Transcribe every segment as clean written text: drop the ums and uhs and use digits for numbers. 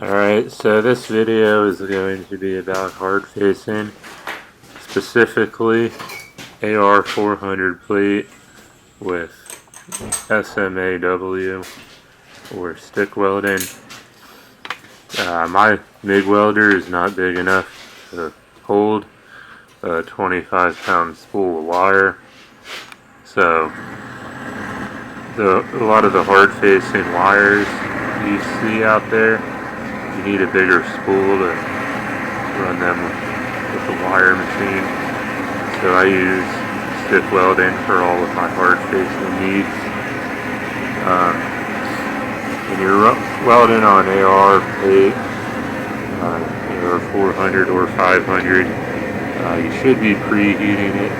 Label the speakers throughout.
Speaker 1: Alright, so this video is going to be about hard facing, specifically AR-400 plate with SMAW or stick welding. My MIG welder is not big enough to hold a 25-pound spool of wire, so a lot of the hard facing wires you see out there, you need a bigger spool to run them with the wire machine. So I use stick welding for all of my hard facing needs. When you're welding on AR plate, AR-400 or 500, you should be preheating it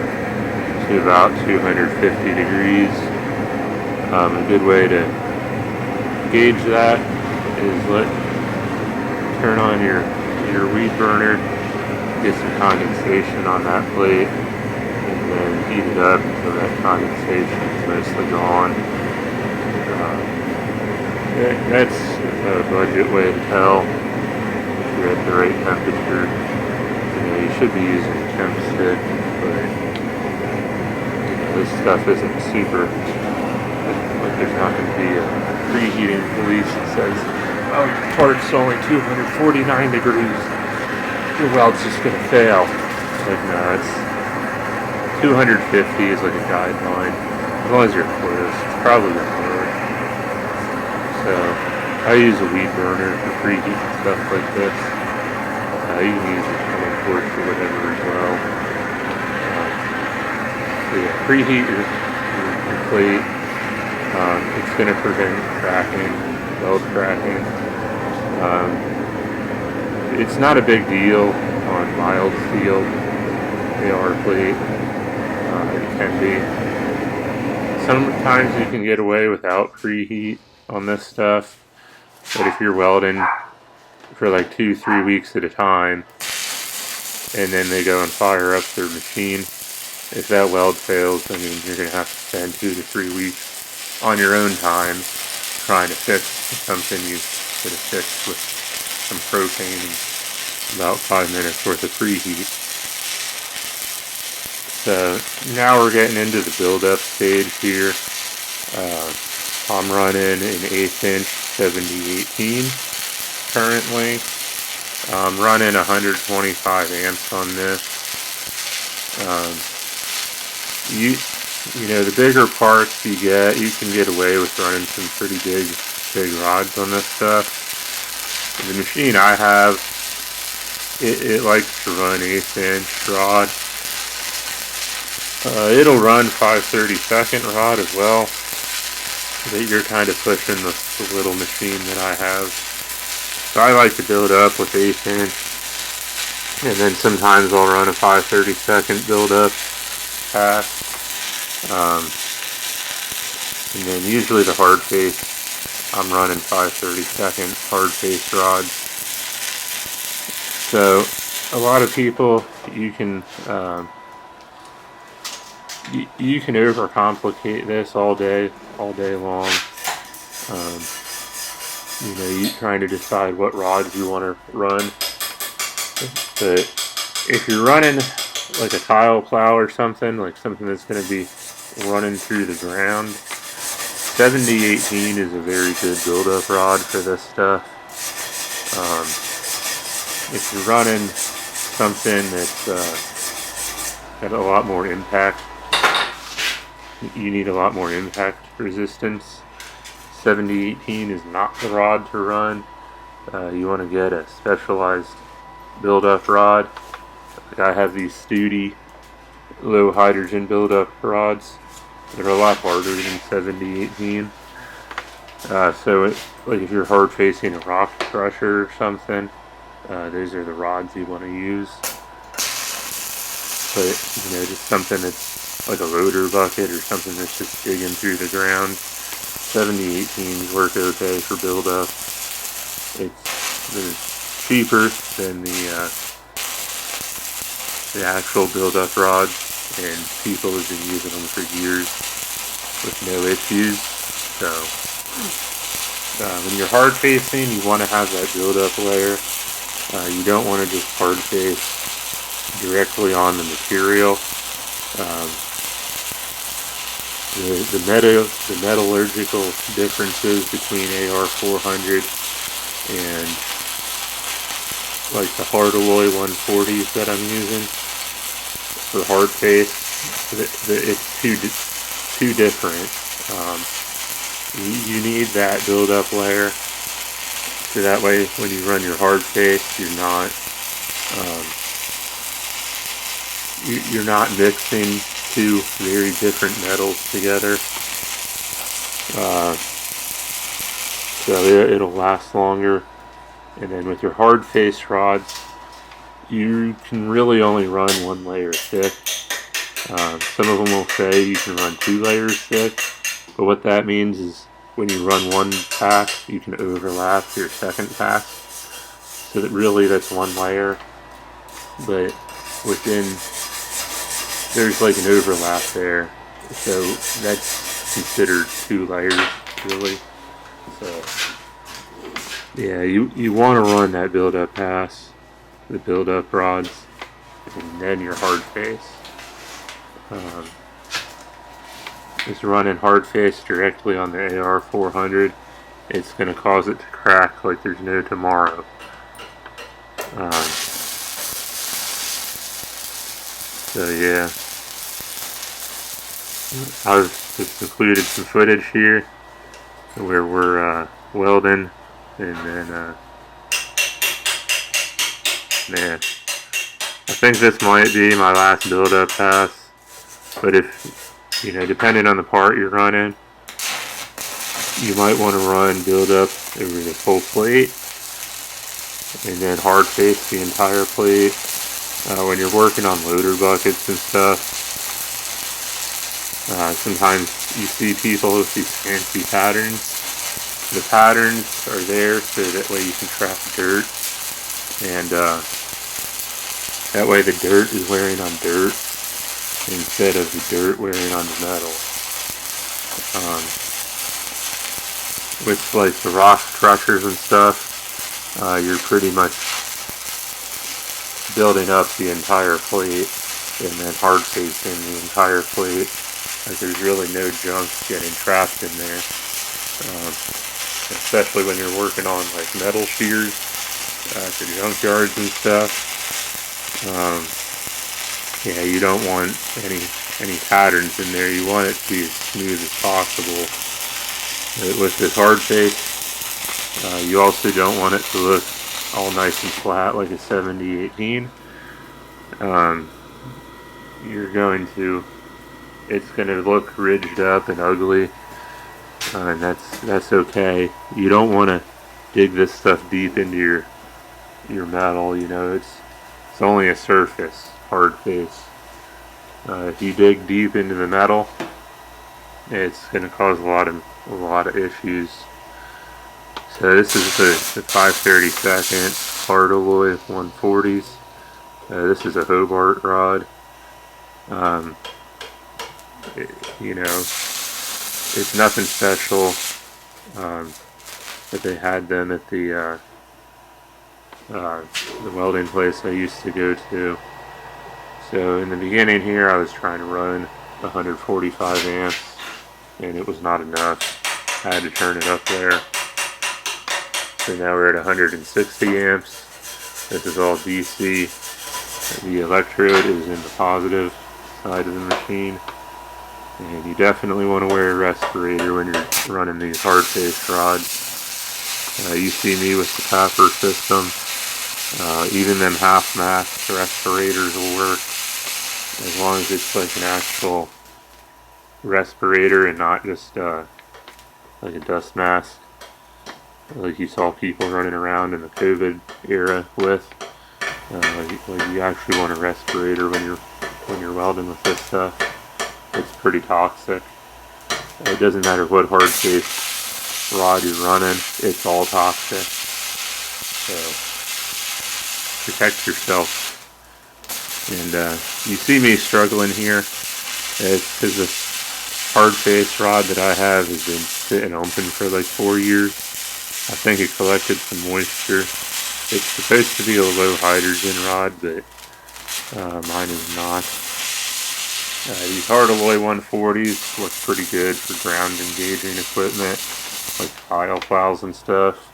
Speaker 1: to about 250 degrees. A good way to gauge that is turn on your weed burner, get some condensation on that plate, and then heat it up until that condensation is mostly gone. That's a budget way to tell if you're at the right temperature. You should be using a temp stick, but this stuff isn't super, like there's not going to be a preheating police that says, oh, your part's only 249 degrees, your weld's just going to fail. Like, no, it's 250 is like a guideline. As long as you're close, it's probably going to work. So, I use a weed burner for preheating stuff like this. You can use your flame torch or whatever as well. So yeah, preheat your plate. It's going to prevent cracking, weld cracking. It's not a big deal on mild steel AR plate. It can be. Sometimes you can get away without preheat on this stuff, but if you're welding for like 2-3 weeks at a time and then they go and fire up their machine, if that weld fails, I mean, you're going to have to spend 2 to 3 weeks on your own time trying to fix something you could have fixed with some propane and about 5 minutes worth of preheat. So now we're getting into the buildup stage here. I'm running an 1/8 inch 7018 currently. I'm running 125 amps on this. You know, the bigger parts you can get away with running some pretty big rods on this stuff. The machine I have, it likes to run 1/8 inch rod. It'll run 5/32 rod as well, but you're kind of pushing the little machine that I have. So I like to build up with 1/8 inch, and then sometimes I'll run a 5/32 build-up pass. And then usually the hard face, I'm running 5/32 hard face rods. So a lot of people, you can overcomplicate this all day long. You know, you trying to decide what rods you want to run. But if you're running like a tile plow or something, like something that's going to be running through the ground, 7018 is a very good build-up rod for this stuff. If you're running something that's got a lot more impact, you need a lot more impact resistance, 7018 is not the rod to run. You want to get a specialized build-up rod. Like I have these Studi low hydrogen build-up rods. They're a lot harder than 7018. So like if you're hard facing a rock crusher or something, those are the rods you want to use. But you know, just something that's like a loader bucket or something that's just digging through the ground, 7018s work okay for build-up. They're cheaper than the actual build-up rods, and people have been using them for years with no issues. So When you're hard facing, you want to have that buildup layer. You don't want to just hard face directly on the material. The metallurgical differences between AR-400 and like the Hardalloy 140s that I'm using for hard face, it's too different. You need that build-up layer, so that way when you run your hard face, you're not mixing two very different metals together. So it'll last longer. And then with your hard face rods, you can really only run one layer thick. Some of them will say you can run 2 layers thick, but what that means is when you run one pass, you can overlap your second pass. So that really that's one layer, but there's like an overlap there. So that's considered 2 layers, really. So yeah, you want to run that build-up pass, the build-up rods, and then your hard face. Just running hard face directly on the AR-400, it's going to cause it to crack like there's no tomorrow. So yeah, I've just included some footage here where we're welding, and then man, I think this might be my last build-up pass, but if, depending on the part you're running, you might want to run build-up over the whole plate, and then hard face the entire plate. When you're working on loader buckets and stuff, sometimes you see people with these fancy patterns. The patterns are there so that way you can trap dirt, and that way the dirt is wearing on dirt instead of the dirt wearing on the metal. With like the rock crushers and stuff, you're pretty much building up the entire plate and then hard facing the entire plate. Like there's really no junk getting trapped in there. Especially when you're working on like metal shears at the junkyards and stuff. Yeah, you don't want any patterns in there. You want it to be as smooth as possible. With this hard face, you also don't want it to look all nice and flat like a 70-18. It's going to look ridged up and ugly, and that's okay. You don't want to dig this stuff deep into your metal. It's only a surface hard face. If you dig deep into the metal, it's going to cause a lot of issues. So this is the 5/32 Hardalloy 140s. This is a Hobart rod. It's nothing special. But they had them at the welding place I used to go to. So in the beginning here, I was trying to run 145 amps, and it was not enough. I had to turn it up there. So now we're at 160 amps. This is all DC. The electrode is in the positive side of the machine. And you definitely want to wear a respirator when you're running these hard face rods. You see me with the Tapper system. Even them half mask respirators will work, as long as it's like an actual respirator and not just like a dust mask, like you saw people running around in the COVID era with. Like you actually want a respirator when you're welding with this stuff. It's pretty toxic. It doesn't matter what hard face rod you're running, it's all toxic. So protect yourself. And you see me struggling here. It's because this hard face rod that I have has been sitting open for like 4 years. I think it collected some moisture. It's supposed to be a low hydrogen rod, but mine is not. These hard alloy 140s look pretty good for ground engaging equipment, like tile files and stuff.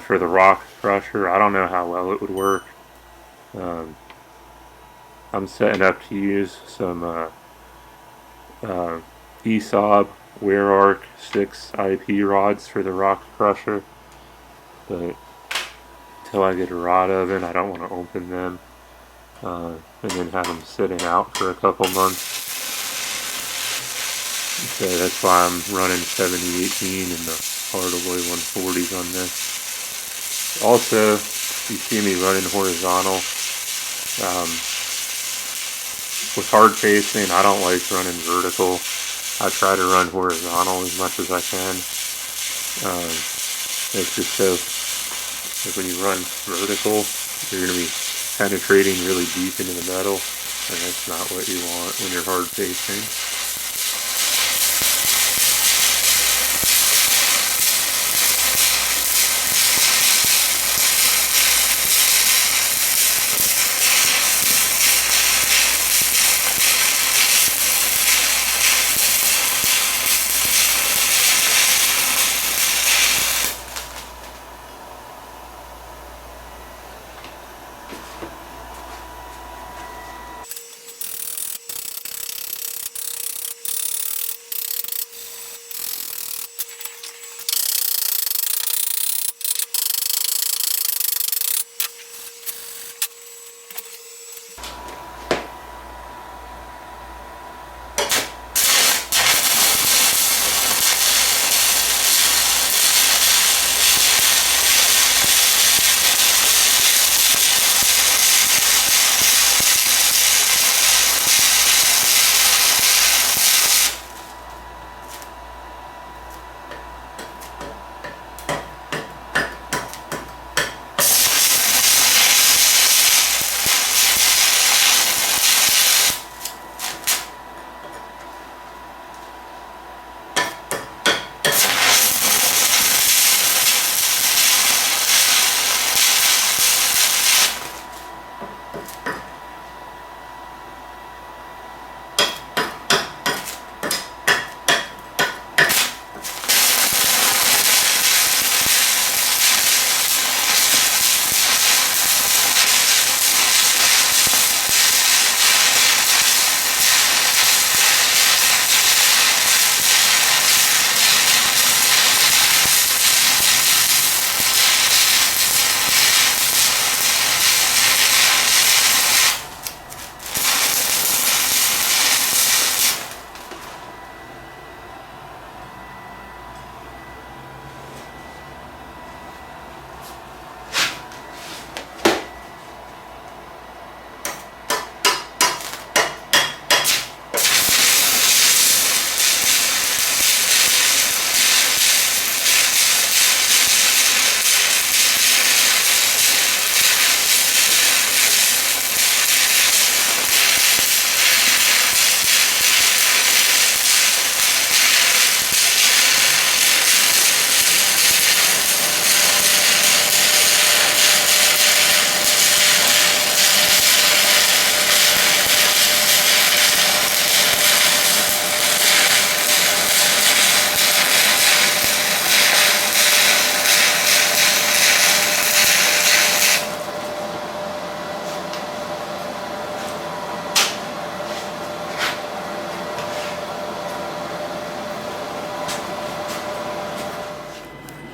Speaker 1: For the rock crusher, I don't know how well it would work. I'm setting up to use some SMAW wear arc 6 IP rods for the rock crusher, but until I get a rod oven, I don't want to open them and then have them sitting out for a couple months. So that's why I'm running 7018 and the hard alloy 140s on this. Also, you see me running horizontal. With hard-facing, I don't like running vertical. I try to run horizontal as much as I can. It's just so, like when you run vertical, you're going to be penetrating really deep into the metal, and that's not what you want when you're hard-facing.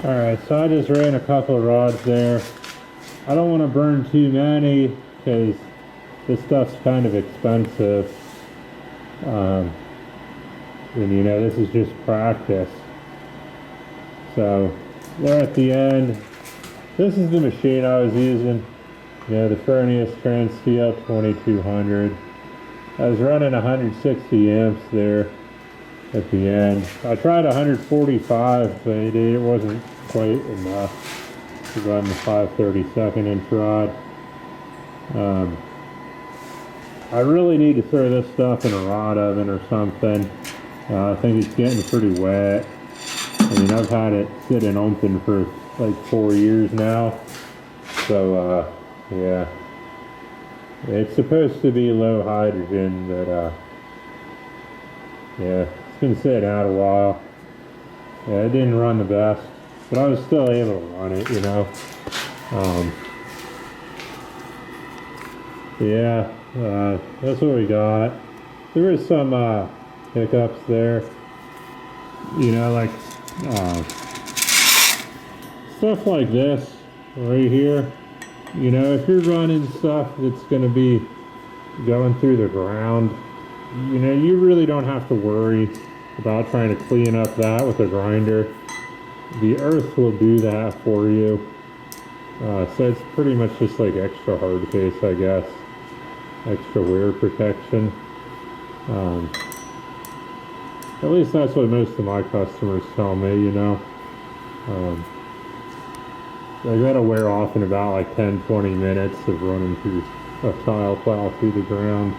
Speaker 1: Alright, so I just ran a couple of rods there. I don't want to burn too many because this stuff's kind of expensive. And you know, this is just practice. So there at the end, this is the machine I was using. You know, the Furnace Transsteel 2200. I was running 160 amps there at the end. I tried 145, but it wasn't quite enough to run the 5/32 inch rod. I really need to throw this stuff in a rod oven or something. I think it's getting pretty wet, I mean, I've had it sitting open for like 4 years now. So, yeah. It's supposed to be low hydrogen, but, yeah, it's been sitting out a while. Yeah, it didn't run the best, but I was still able to run it, you know. Yeah, that's what we got. There was some hiccups there, you know, like stuff like this right here. You know, if you're running stuff that's going to be going through the ground, you know, you really don't have to worry about trying to clean up that with a grinder. The earth will do that for you. So it's pretty much just like extra hard face, I guess. Extra wear protection. At least that's what most of my customers tell me, you know. They gotta wear off in about like 10-20 minutes of running through a tile plow through the ground.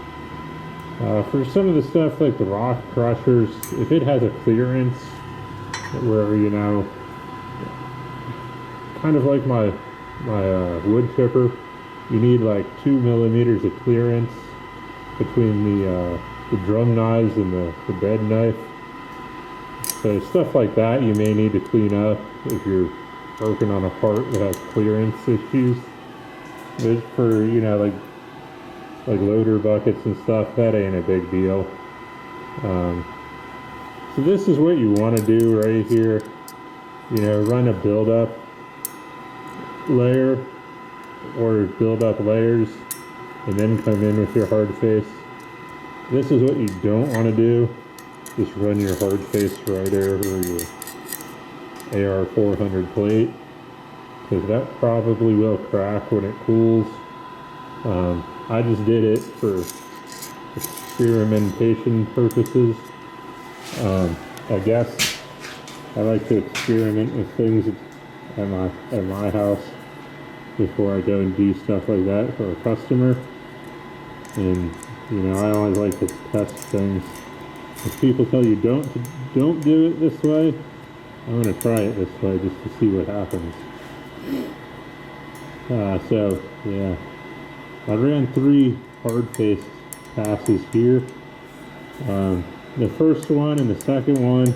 Speaker 1: For some of the stuff like the rock crushers, if it has a clearance where, you know, kind of like my wood chipper, you need like 2 millimeters of clearance between the drum knives and the bed knife. So stuff like that you may need to clean up if you're working on a part that has clearance issues. But for, you know, like loader buckets and stuff, that ain't a big deal. So this is what you want to do right here. You know, run a buildup layer or build up layers and then come in with your hard face. This is what you don't want to do. Just run your hard face right over your AR-400 plate, because that probably will crack when it cools. I just did it for experimentation purposes. I guess I like to experiment with things at my house before I go and do stuff like that for a customer. And you know, I always like to test things. If people tell you don't do it this way, I'm gonna try it this way just to see what happens. So yeah, I ran 3 hard face passes here. The first one and the second one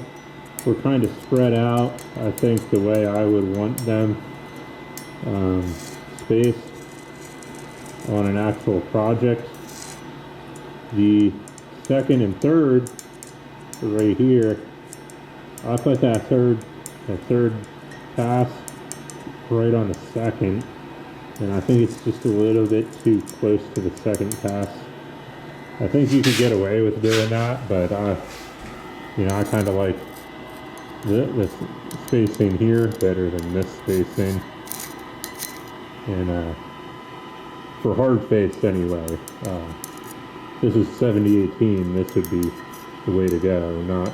Speaker 1: were kind of spread out, I think, the way I would want them spaced on an actual project. The second and third right here, I put that third pass right on the second, and I think it's just a little bit too close to the second pass. I think you could get away with doing that, but you know, I kind of like this spacing here better than this spacing. And for hard face anyway, this is 70-18. This would be the way to go. Not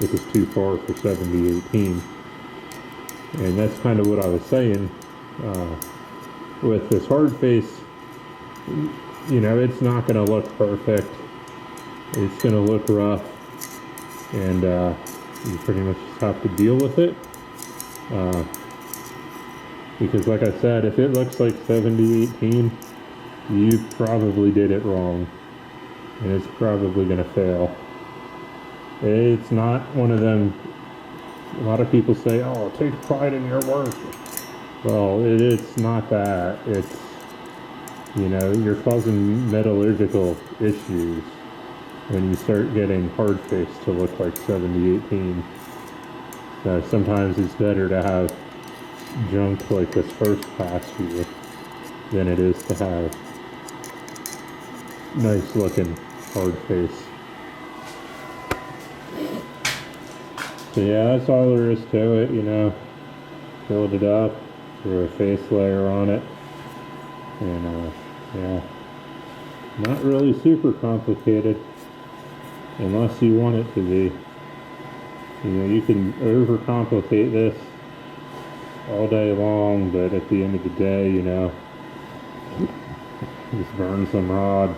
Speaker 1: this is too far for 70-18. And that's kind of what I was saying. With this hard face, you know, it's not going to look perfect. It's going to look rough, and you pretty much just have to deal with it. Because like I said, if it looks like 70-18, you probably did it wrong, and it's probably going to fail. It's not one of them. A lot of people say, oh, take pride in your work. Well, it's not that. It's, you know, you're causing metallurgical issues when you start getting hard face to look like 70-18. So sometimes it's better to have junk like this first pass here than it is to have nice looking hard face. So yeah, that's all there is to it, you know. Build it up, throw a face layer on it, and yeah, not really super complicated unless you want it to be. You know, you can overcomplicate this all day long, but at the end of the day, you know, just burn some rod.